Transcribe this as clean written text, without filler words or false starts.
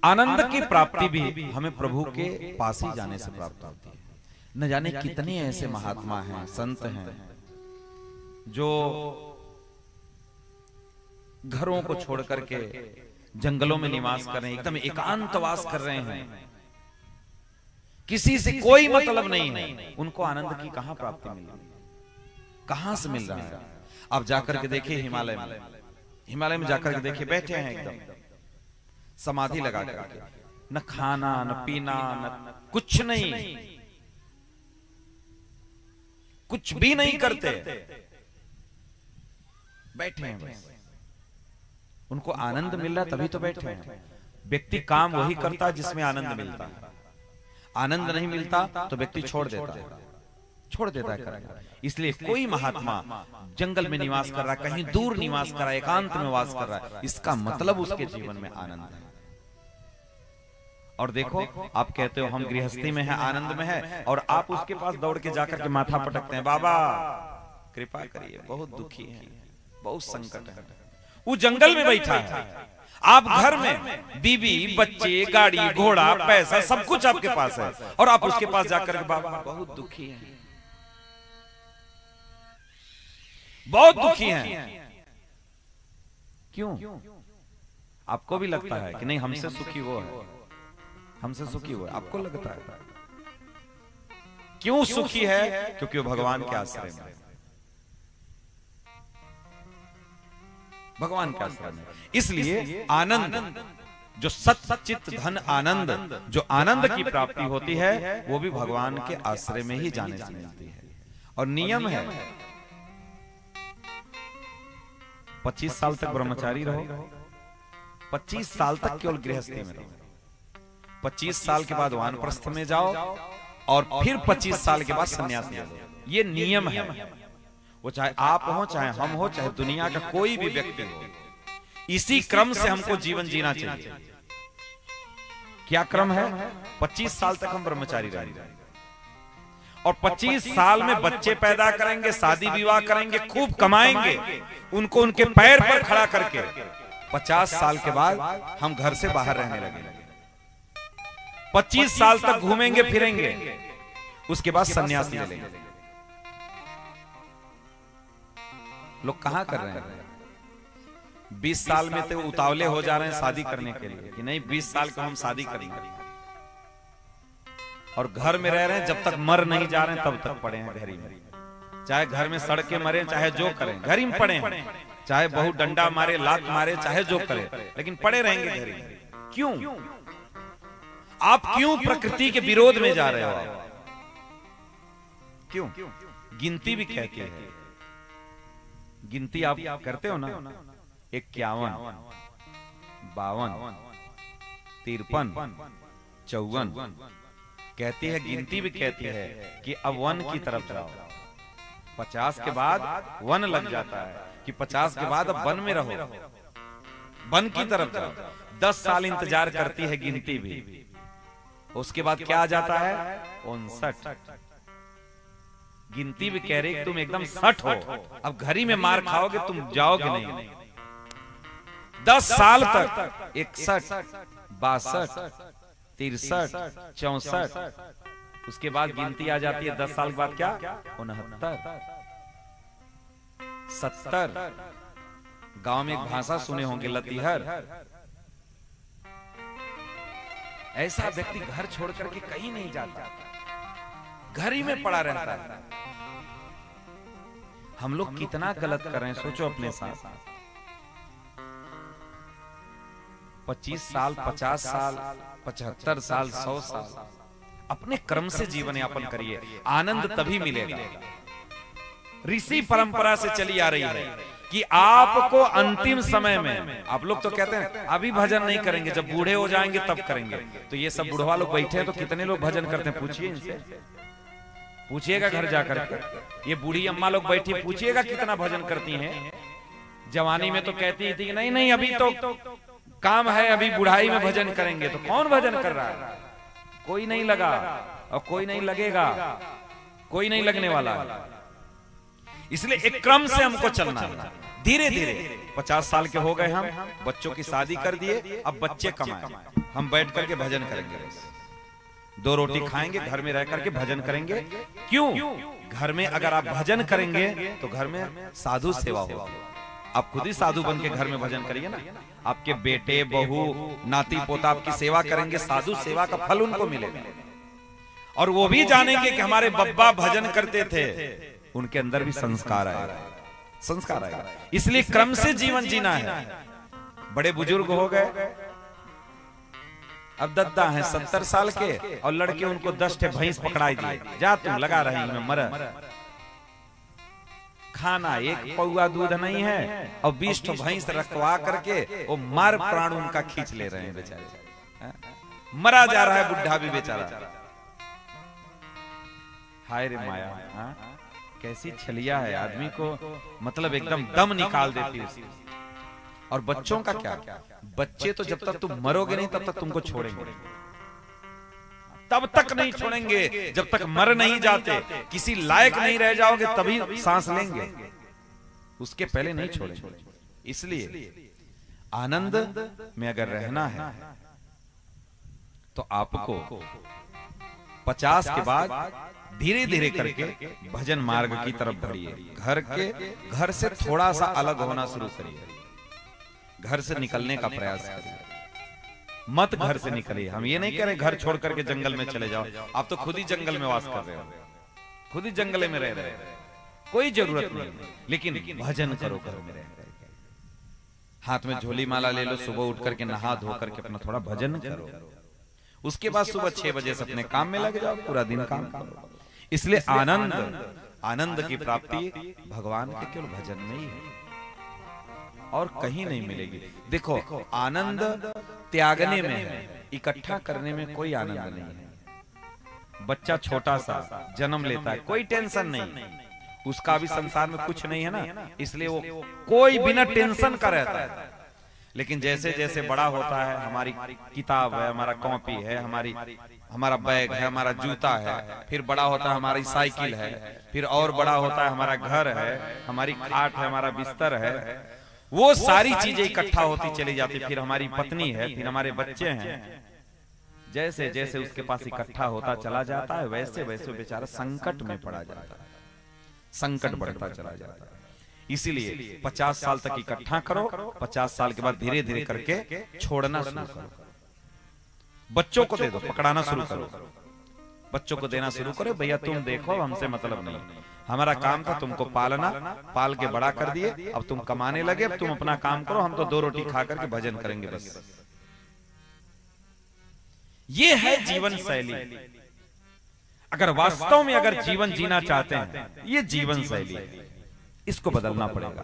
आनंद की प्राप्ति भी हमें प्रभु के पास ही जाने से प्राप्त होती है। न जाने कितने ऐसे महात्मा हैं, संत हैं, जो घरों को छोड़ करके जंगलों में निवास कर रहे हैं, एकदम एकांतवास कर रहे हैं, किसी से कोई मतलब नहीं है। उनको आनंद की कहां प्राप्ति मिल रही, कहां से मिल रहा है? आप जाकर के देखिए हिमालय में जाकर के देखिए, बैठे हैं एकदम समाधि लगा करके, न खाना न पीना न कुछ नहीं, कुछ भी नहीं करते, बैठे हैं बस। उनको आनंद मिल रहा तभी तो बैठे हैं। व्यक्ति काम वही करता है जिसमें आनंद मिलता है। आनंद नहीं मिलता तो व्यक्ति छोड़ देता है करना। इसलिए कोई महात्मा जंगल में निवास कर रहा है, कहीं दूर निवास कर रहा है, एकांत में वास कर रहा है, इसका मतलब उसके जीवन में आनंद है। और देखो, आप कहते हो हम गृहस्थी में हैं, आनंद में है, और आप उसके पास दौड़ के जाकर के माथा पटकते हैं, बाबा कृपा करिए, बहुत दुखी है, बहुत संकट है। वो जंगल में बैठा है, आप घर में बीवी बच्चे गाड़ी घोड़ा पैसा सब कुछ आपके पास है, और आप उसके पास जाकर के बाबा बहुत दुखी है, बहुत दुखी हैं। क्यों? आपको भी लगता है कि नहीं हमसे सुखी वो है, हमसे सुखी वो है, आपको लगता है। क्यों सुखी है? क्योंकि वो भगवान के आश्रय में, भगवान के आश्रय में। इसलिए आनंद जो सच्चित धन आनंद, जो आनंद की प्राप्ति होती है, वो भी भगवान के आश्रय में ही जाने से मिलती है। और नियम है 25 साल तक ब्रह्मचारी रहो, 25 साल तक केवल गृहस्थी में रहो, 25 साल के बाद वानप्रस्थ में जाओ, और फिर 25 साल के बाद सन्यास ले लो। ये नियम है। वो चाहे आप हो, चाहे हम हो, चाहे दुनिया का कोई भी व्यक्ति हो, इसी क्रम से हमको जीवन जीना चाहिए। क्या क्रम है? 25 साल तक हम ब्रह्मचारी रहेंगे, और 25 साल में बच्चे पैदा करेंगे, शादी विवाह करेंगे, खूब कमाएंगे, उनको उनके पैर पर खड़ा करके 50 साल के बाद हम घर से बाहर रहने लगेंगे। 25 साल तक घूमेंगे फिरेंगे, उसके बाद सन्यास ले लेंगे। लोग कहां कर रहे हैं? 20 साल में तो उतावले हो जा रहे हैं शादी करने के लिए कि नहीं 20 साल को हम शादी करेंगे, और घर में रह रहे हैं, जब तक मर नहीं जा रहे हैं तब तक पड़े हैं घर ही में। चाहे घर में सड़ के मरे, चाहे जो करें, घर ही में पड़े हैं, चाहे बहु डंडा मारे, लात मारे, चाहे जो करे, लेकिन पड़े रहेंगे घर ही में। क्यों? आप क्यों प्रकृति के विरोध में जा रहे हो? क्यों? गिनती भी कहती है, गिनती आप करते हो ना, 51, 52, 53, 54 कहती है, गिनती भी कहती है कि अब वन की तरफ जाओ। 50 के बाद वन लग जाता है कि 50 के बाद अब वन में रहो, वन की तरफ जाओ। 10 साल इंतजार करती है गिनती भी, उसके बाद क्या आ जाता है? 59। गिनती भी कह रही तुम एकदम 60 हो, अब घड़ी में मार खाओगे, तुम जाओगे नहीं। 10 साल तक 61, 62, 63, 64, उसके बाद गिनती आ जाती है 10 साल के बाद क्या? 69, 70। गांव में एक भाषा सुने होंगे, लतीहर। ऐसा व्यक्ति घर छोड़ करके कहीं नहीं जाता, घर ही में पड़ा रहता है। हम लोग कितना गलत कर रहे हैं, सोचो अपने साथ। 25 साल, 50 साल, 75 साल, 100 साल अपने क्रम से जीवन यापन करिए, आनंद तभी मिलेगा। ऋषि परंपरा से चली आ रही है कि आपको अंतिम समय में, आप लोग तो कहते हैं अभी भजन नहीं करेंगे, जब बूढ़े हो जाएंगे तब करेंगे। तो ये सब बुढ़वा लोग बैठे हैं, तो कितने लोग भजन करते हैं? पूछिए इनसे, पूछिएगा घर जाकर के। ये बूढ़ी अम्मा लोग बैठी, पूछिएगा कितना भजन करती हैं। जवानी में तो कहती थी कि नहीं नहीं अभी तो काम है, अभी बुढ़ाई में भजन करेंगे। तो कौन भजन कर रहा है? कोई नहीं लगा, और कोई नहीं लगेगा, कोई नहीं लगने वाला। इसलिए एक क्रम से हमको चलना है, धीरे धीरे। 50 साल के हो गए हम, बच्चों की शादी कर दिए, अब बच्चे कमाएं। हम बैठ करके भजन करेंगे, बस 2 रोटी खाएंगे, घर में रह करके भजन करेंगे। क्यों? घर में अगर आप भजन करेंगे तो घर में साधु सेवा होगी। आप खुद ही साधु बन के घर में भजन करिए ना, आपके बेटे बहू नाती पोता आपकी सेवा करेंगे, साधु सेवा का फल उनको मिलेगा। और वो भी जानेंगे कि हमारे बब्बा भजन करते थे, उनके अंदर भी संस्कार आएगा, संस्कार आएगा। इसलिए क्रम से जीवन जीना है। बड़े बुजुर्ग हो गए, अब दद्दा हैं 70 साल के, और लड़के उनको 10 भैंस पकड़ाई दिए, जा तुम लगा रही में मर। खाना 1 पौआ दूध नहीं है और 20 भैंस रखवा करके वो मार प्राण उनका खींच ले रहे हैं बेचारे। मरा जा रहा है बुढ़ा भी बेचारा। हाय रे माया, कैसी छलिया है, आदमी को मतलब एकदम दम निकाल देती है उसकी। और बच्चों का क्या? बच्चे तो जब तक तुम मरोगे नहीं तब तक तुमको छोड़ेंगे, तब तक नहीं छोड़ेंगे जब तक मर नहीं जाते। किसी लायक नहीं रह जाओगे तभी सांस लेंगे, उसके पहले नहीं छोड़ेंगे। इसलिए आनंद में अगर रहना है तो आपको 50 के बाद धीरे धीरे करके भजन मार्ग की तरफ बढ़िए। घर से थोड़ा सा अलग होना शुरू करिए, घर से निकलने का प्रयास करिए, मत घर से निकलिए। हम ये नहीं कह रहे घर छोड़ करके जंगल में चले जाओ, आप तो खुद ही जंगल में वास कर रहे हो, खुद ही जंगल में रह रहे हो, कोई जरूरत नहीं। लेकिन भजन करो घर में रह करके, हाथ में झोली माला ले लो, सुबह उठ करके नहा धो करके अपना थोड़ा भजन करो। उसके बाद सुबह 6 बजे से अपने काम में लग जाओ, पूरा दिन काम करो। इसलिए आनंद की प्राप्ति भगवान के केवल भजन में ही है और कहीं नहीं मिलेगी। देखो, आनंद त्यागने में है, इकट्ठा करने में कोई आनंद नहीं है। बच्चा छोटा सा जन्म लेता है, कोई टेंशन नहीं, उसका भी संसार में कुछ नहीं है ना, इसलिए वो कोई बिना टेंशन का रहता है। लेकिन जैसे जैसे बड़ा होता है, हमारी किताब है, हमारा कॉपी है, हमारा बैग है, हमारा जूता है, फिर बड़ा होता है हमारी साइकिल है, फिर और बड़ा होता है हमारा घर है, हमारी खाट है, हमारा बिस्तर है, वो सारी चीजें इकट्ठा होती चली जाती। फिर हमारी पत्नी है, फिर हमारे बच्चे हैं। जैसे जैसे उसके पास इकट्ठा होता चला जाता है, वैसे वैसे बेचारा संकट में पड़ा जाता है, संकट बढ़ता चला जाता है। इसीलिए 50 साल तक इकट्ठा करो, 50 साल के बाद धीरे धीरे करके छोड़ना शुरू करो। बच्चों को दे दो, पकड़ाना शुरू करो, बच्चों को देना शुरू करो। भैया तुम देखो, हमसे मतलब नहीं, हमारा काम था तुमको पालना, पाल के बड़ा कर दिए, अब तुम कमाने लगे, अब तुम अपना काम करो, हम तो 2 रोटी खा करके भजन करेंगे बस। ये है जीवन शैली। अगर वास्तव में अगर जीवन जीना चाहते हैं, ये जीवन शैली है, इसको बदलना पड़ेगा।